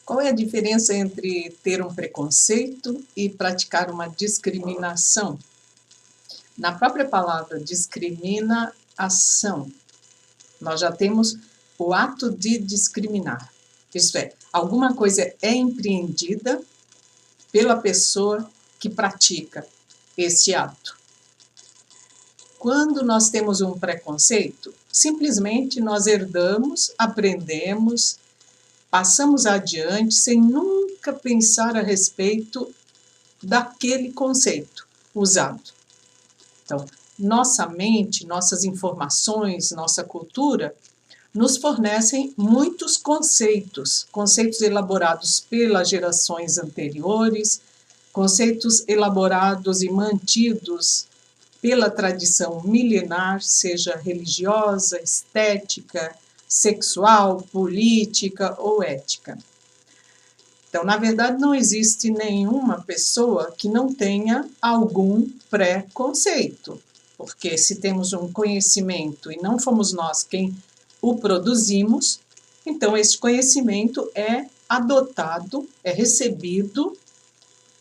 Qual é a diferença entre ter um preconceito e praticar uma discriminação? Na própria palavra discriminação, nós já temos o ato de discriminar. Isto é, alguma coisa é empreendida pela pessoa que pratica esse ato. Quando nós temos um preconceito, simplesmente nós herdamos, aprendemos, passamos adiante sem nunca pensar a respeito daquele conceito usado. Então, nossa mente, nossas informações, nossa cultura nos fornecem muitos conceitos, conceitos elaborados pelas gerações anteriores, conceitos elaborados e mantidos pela tradição milenar, seja religiosa, estética, sexual, política ou ética. Então, na verdade, não existe nenhuma pessoa que não tenha algum preconceito, porque se temos um conhecimento e não fomos nós quem o produzimos, então esse conhecimento é adotado, é recebido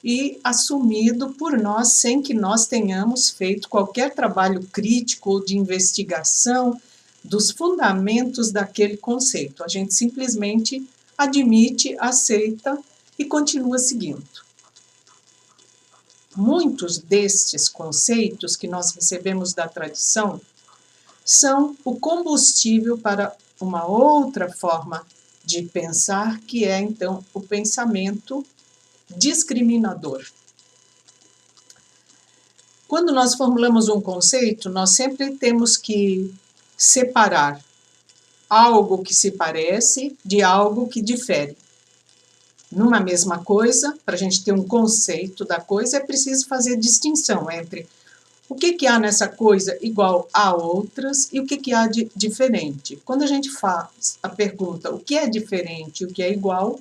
e assumido por nós sem que nós tenhamos feito qualquer trabalho crítico ou de investigação dos fundamentos daquele conceito. A gente simplesmente admite, aceita e continua seguindo. Muitos destes conceitos que nós recebemos da tradição são o combustível para uma outra forma de pensar, que é, então, o pensamento discriminador. Quando nós formulamos um conceito, nós sempre temos que separar algo que se parece de algo que difere. Numa mesma coisa, para a gente ter um conceito da coisa, é preciso fazer distinção entre o que há nessa coisa igual a outras e o que há de diferente. Quando a gente faz a pergunta o que é diferente e o que é igual,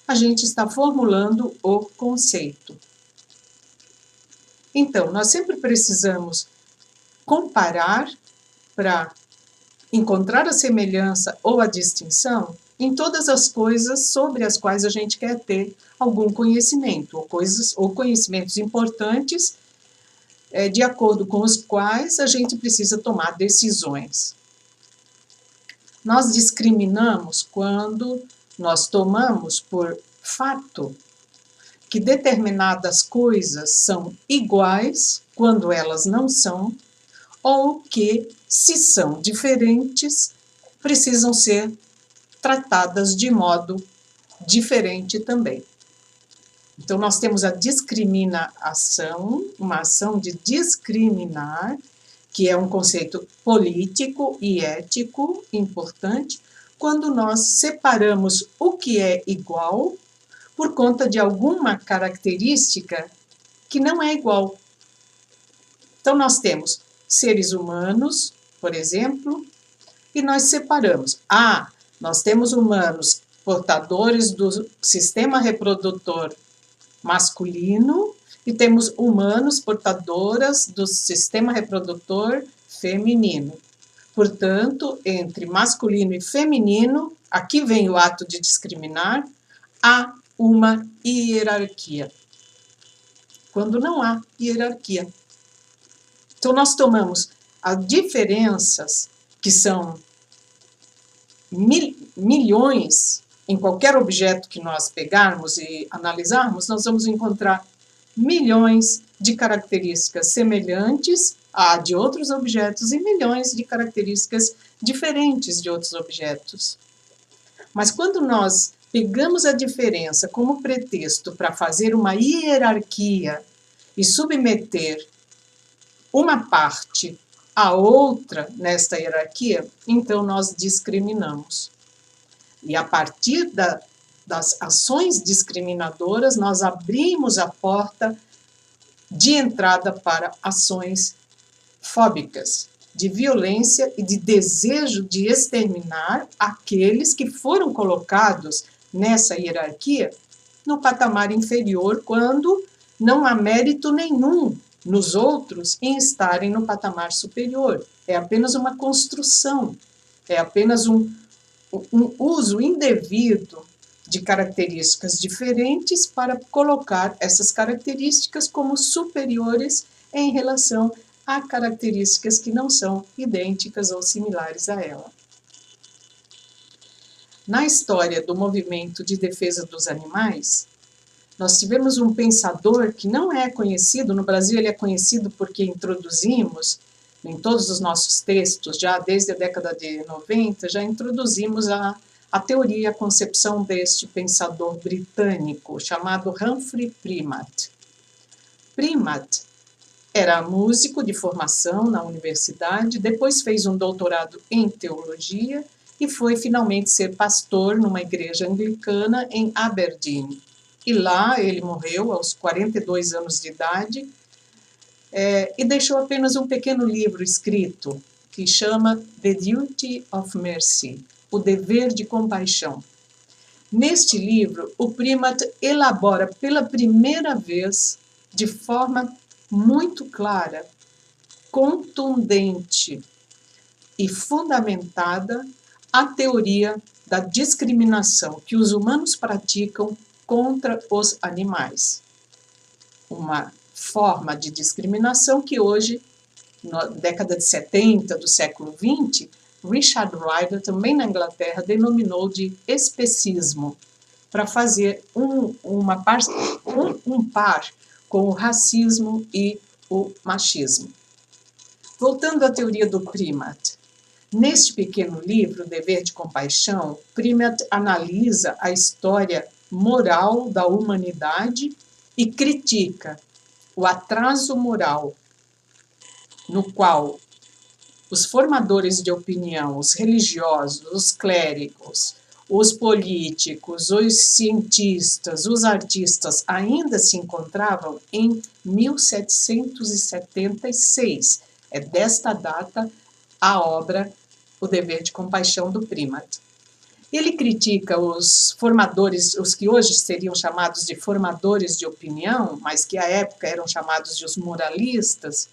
a gente está formulando o conceito. Então, nós sempre precisamos comparar para encontrar a semelhança ou a distinção em todas as coisas sobre as quais a gente quer ter algum conhecimento, ou conhecimentos importantes, de acordo com os quais a gente precisa tomar decisões. Nós discriminamos quando nós tomamos por fato que determinadas coisas são iguais quando elas não são, ou que, se são diferentes, precisam ser tratadas de modo diferente também. Então, nós temos a discriminação, uma ação de discriminar, que é um conceito político e ético importante, quando nós separamos o que é igual por conta de alguma característica que não é igual. Então, nós temos seres humanos, por exemplo, e nós separamos. Nós temos humanos portadores do sistema reprodutor masculino e temos humanos portadoras do sistema reprodutor feminino. Portanto, entre masculino e feminino, aqui vem o ato de discriminar, há uma hierarquia. Quando não há hierarquia. Então, nós tomamos as diferenças, que são milhões, em qualquer objeto que nós pegarmos e analisarmos, nós vamos encontrar milhões de características semelhantes a de outros objetos e milhões de características diferentes de outros objetos. Mas quando nós pegamos a diferença como pretexto para fazer uma hierarquia e submeter uma parte a outra nesta hierarquia, então nós discriminamos. E a partir das ações discriminadoras, nós abrimos a porta de entrada para ações fóbicas, de violência e de desejo de exterminar aqueles que foram colocados nessa hierarquia no patamar inferior, quando não há mérito nenhum nos outros em estarem no patamar superior. É apenas uma construção, é apenas um uso indevido de características diferentes para colocar essas características como superiores em relação a características que não são idênticas ou similares a ela. Na história do movimento de defesa dos animais, nós tivemos um pensador que não é conhecido, no Brasil ele é conhecido porque introduzimos, em todos os nossos textos, já desde a década de 90, já introduzimos a teoria, a concepção deste pensador britânico, chamado Humphrey Primat. Primat era músico de formação na universidade, depois fez um doutorado em teologia e foi finalmente ser pastor numa igreja anglicana em Aberdeen. E lá ele morreu aos 42 anos de idade e deixou apenas um pequeno livro escrito que chama The Duty of Mercy, o dever de compaixão. Neste livro, o Primat elabora pela primeira vez, de forma muito clara, contundente e fundamentada, a teoria da discriminação que os humanos praticam contra os animais. Uma forma de discriminação que hoje, na década de 70 do século XX, Richard Ryder, também na Inglaterra, denominou de especismo, para fazer um par com o racismo e o machismo. Voltando à teoria do Primat, neste pequeno livro, Dever de Compaixão, Primat analisa a história moral da humanidade e critica o atraso moral no qual os formadores de opinião, os religiosos, os clérigos, os políticos, os cientistas, os artistas ainda se encontravam em 1776. É desta data a obra O Dever de Compaixão do Primat. Ele critica os formadores, os que hoje seriam chamados de formadores de opinião, mas que à época eram chamados de os moralistas.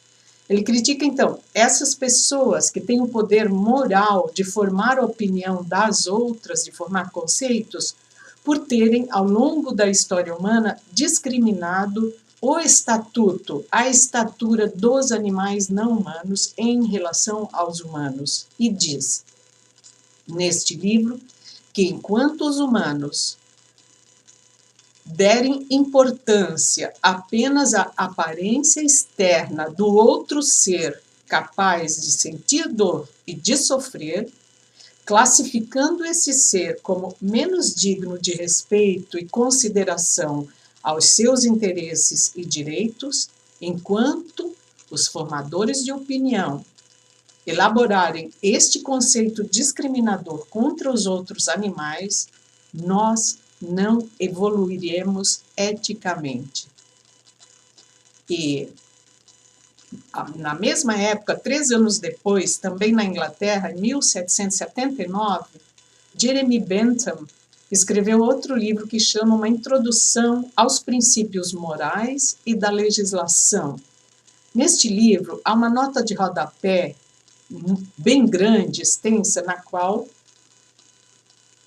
Ele critica, então, essas pessoas que têm o poder moral de formar a opinião das outras, de formar conceitos, por terem, ao longo da história humana, discriminado o estatuto, a estatura dos animais não humanos em relação aos humanos. E diz, neste livro, que enquanto os humanos derem importância apenas à aparência externa do outro ser capaz de sentir dor e de sofrer, classificando esse ser como menos digno de respeito e consideração aos seus interesses e direitos, enquanto os formadores de opinião elaborarem este conceito discriminador contra os outros animais, nós não evoluiremos eticamente. E, na mesma época, 3 anos depois, também na Inglaterra, em 1779, Jeremy Bentham escreveu outro livro que chama Uma Introdução aos Princípios Morais e da Legislação. Neste livro, há uma nota de rodapé bem grande, extensa, na qual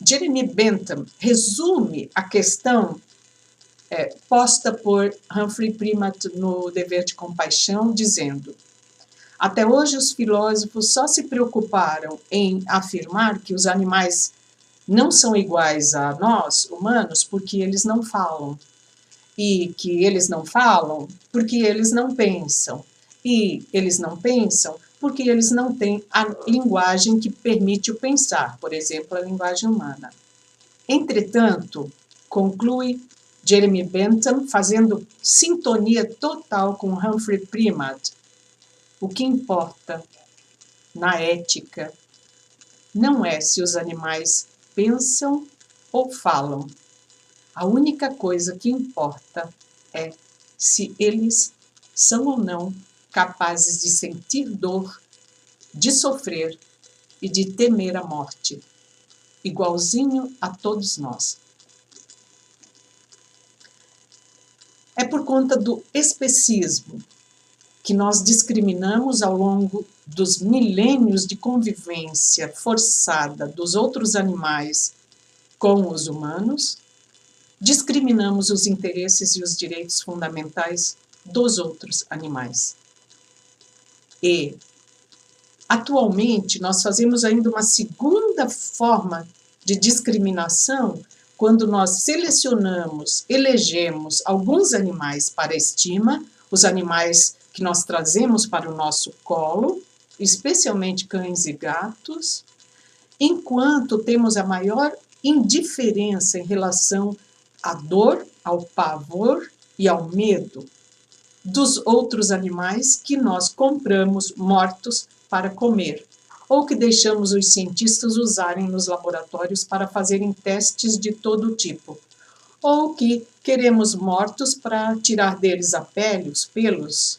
Jeremy Bentham resume a questão posta por Humphrey Primat no Dever de Compaixão, dizendo: até hoje os filósofos só se preocuparam em afirmar que os animais não são iguais a nós, humanos, porque eles não falam. E que eles não falam porque eles não pensam. E eles não pensam porque eles não têm a linguagem que permite o pensar, por exemplo, a linguagem humana. Entretanto, conclui Jeremy Bentham, fazendo sintonia total com Humphrey Primat, o que importa na ética não é se os animais pensam ou falam. A única coisa que importa é se eles são ou não capazes de sentir dor, de sofrer e de temer a morte, igualzinho a todos nós. É por conta do especismo que nós discriminamos ao longo dos milênios de convivência forçada dos outros animais com os humanos, discriminamos os interesses e os direitos fundamentais dos outros animais. E, atualmente, nós fazemos ainda uma segunda forma de discriminação quando nós selecionamos, elegemos alguns animais para estima, os animais que nós trazemos para o nosso colo, especialmente cães e gatos, enquanto temos a maior indiferença em relação à dor, ao pavor e ao medo dos outros animais que nós compramos mortos para comer, ou que deixamos os cientistas usarem nos laboratórios para fazerem testes de todo tipo, ou que queremos mortos para tirar deles a pele, os pelos,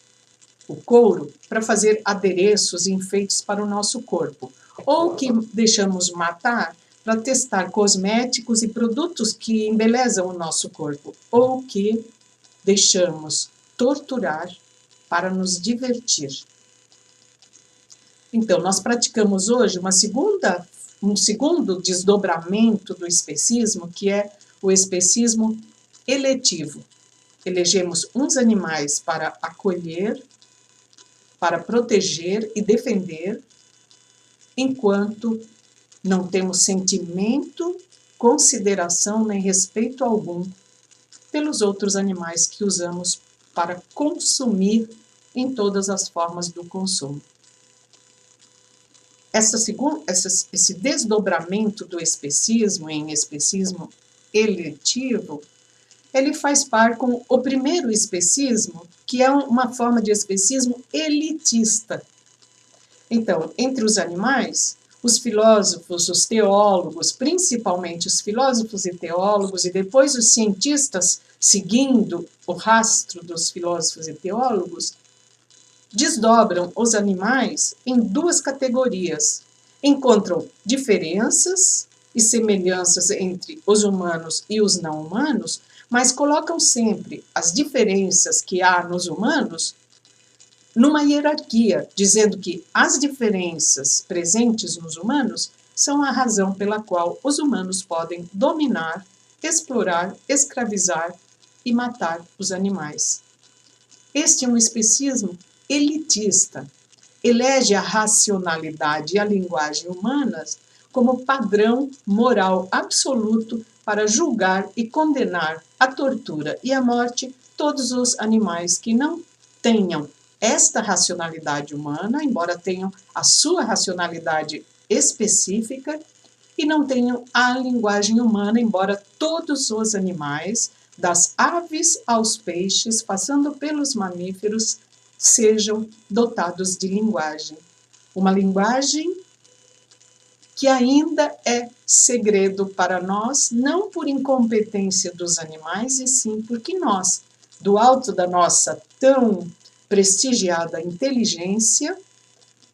o couro, para fazer adereços e enfeites para o nosso corpo, ou que deixamos matar para testar cosméticos e produtos que embelezam o nosso corpo, ou que deixamos torturar para nos divertir. Então, nós praticamos hoje um segundo desdobramento do especismo, que é o especismo eletivo. Elegemos uns animais para acolher, para proteger e defender, enquanto não temos sentimento, consideração nem respeito algum pelos outros animais que usamos para consumir em todas as formas do consumo. Esse desdobramento do especismo em especismo eletivo, ele faz par com o primeiro especismo, que é uma forma de especismo elitista. Então, entre os animais, os filósofos, os teólogos, principalmente os filósofos e teólogos, e depois os cientistas, seguindo o rastro dos filósofos e teólogos, desdobram os animais em duas categorias. Encontram diferenças e semelhanças entre os humanos e os não humanos, mas colocam sempre as diferenças que há nos humanos numa hierarquia, dizendo que as diferenças presentes nos humanos são a razão pela qual os humanos podem dominar, explorar, escravizar e matar os animais. Este é um especismo elitista. Elege a racionalidade e a linguagem humanas como padrão moral absoluto para julgar e condenar a tortura e a morte todos os animais que não tenham esta racionalidade humana, embora tenham a sua racionalidade específica, e não tenham a linguagem humana, embora todos os animais, das aves aos peixes, passando pelos mamíferos, sejam dotados de linguagem. Uma linguagem que ainda é segredo para nós, não por incompetência dos animais, e sim porque nós, do alto da nossa tão prestigiada inteligência,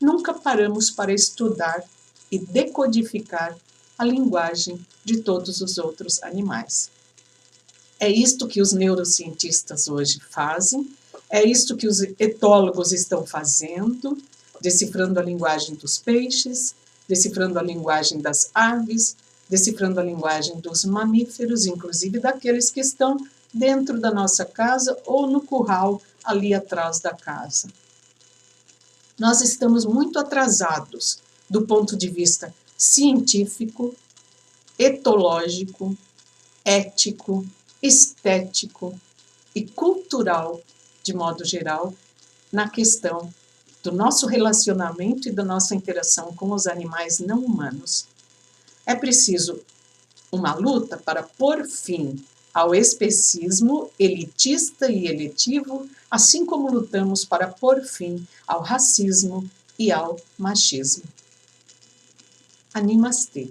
nunca paramos para estudar e decodificar a linguagem de todos os outros animais. É isto que os neurocientistas hoje fazem, é isto que os etólogos estão fazendo, decifrando a linguagem dos peixes, decifrando a linguagem das aves, decifrando a linguagem dos mamíferos, inclusive daqueles que estão dentro da nossa casa ou no curral ali atrás da casa. Nós estamos muito atrasados do ponto de vista científico, etológico, ético, estético e cultural, de modo geral, na questão do nosso relacionamento e da nossa interação com os animais não humanos. É preciso uma luta para pôr fim ao especismo elitista e eletivo, assim como lutamos para pôr fim ao racismo e ao machismo. Namastê.